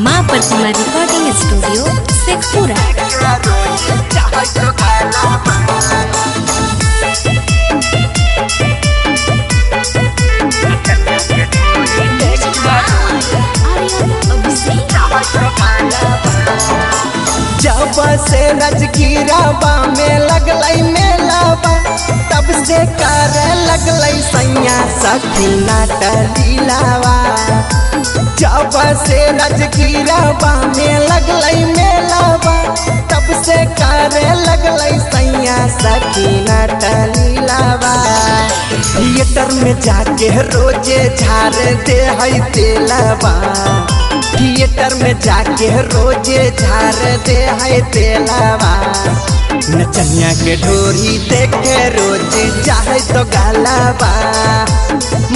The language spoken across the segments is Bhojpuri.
माँ प्रतिमा रिकॉर्डिंग स्टूडियो शेखपुरा। जब से रजगीराबा में लगलई मेलाबा तब से करे लगलई सैया सखीना टलीलावा। जब से रजगीराबा में लगलई मेलाबा तब से करे लगलई सैया सखीना टलीलावा। थिएटर में जाके रोजे झाड़ दे है तेलाबा। थिएटर में जाके रोजे झाड़ दे है तेलावा। नचनिया के ढोरी देखे रोज चाहे तो गालाबा।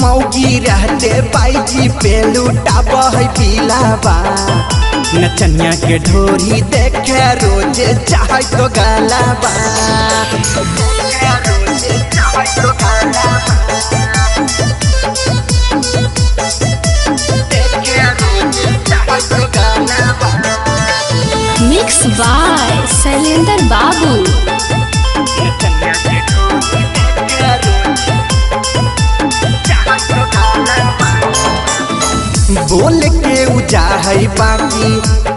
मौगी रहते बाईजी पे लूटाब है पीलाबा। नचनिया के ढोरी देखे रोज चाहे तो गालाबा। मिक्स बाय शैलेंद्र बाबू। बोल के उजा है बाकी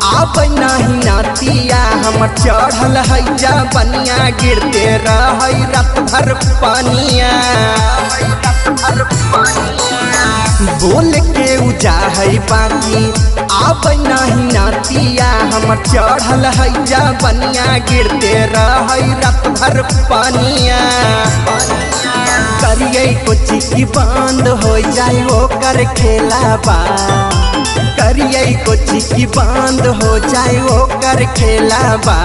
आप नहीं नातिया। हम चढ़ल है जा बनिया गिरते रह रात भर पानिया। बोल के उजा है बाकी आप नहीं नातिया। हम चढ़ल है जा बनिया गिरते रह रात भर पानिया। करिए कुछ की बंद हो जाए वो कर खेलाबा। करिए कुछ की बंद हो जाए वो कर खेलाबा।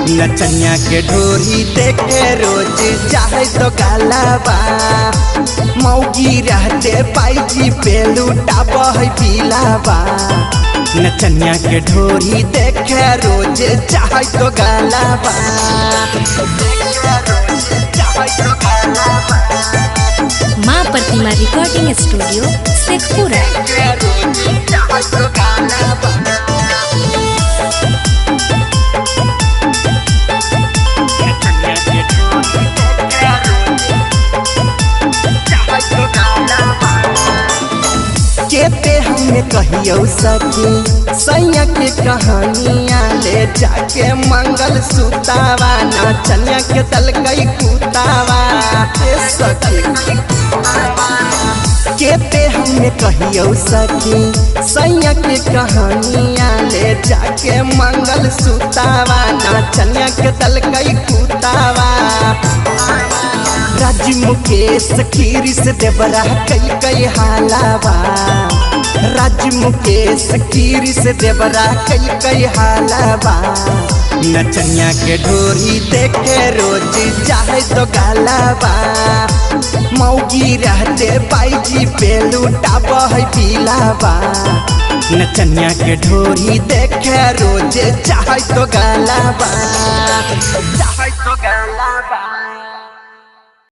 नचनिया के ढोरी देखे रोज चाहे तो गालाबा। मौगी रहते बाईजी पे लूटाब है पीलाबा। नचनिया के ढोरी देखे रोज चाहे तो गालाबा। माँ प्रतिमा रिकॉर्डिंग स्टूडियो शेखपुरा। केते हमें कहियो सखी सैया के कहानियाँ ले जाके मंगल सुतावा। नचनिया के दल गई कुतावा। केते हमें कहियो सखी सैया के कहानियाँ ले जाके मंगल सुतावा। नचनिया के दल गई कुतावा। राज मुकेश खीरी से देवरा कई हालावा। राज मुकेश खीरी से देवरा कई हालावा। नचनिया के ढोरी देखे रोज चाहे तो गालाबा। मौगी रहते बाईजी पे लूटाब है पीलाबा। नचनिया के ढोरी देखे रोज चाहे तो गालाबा।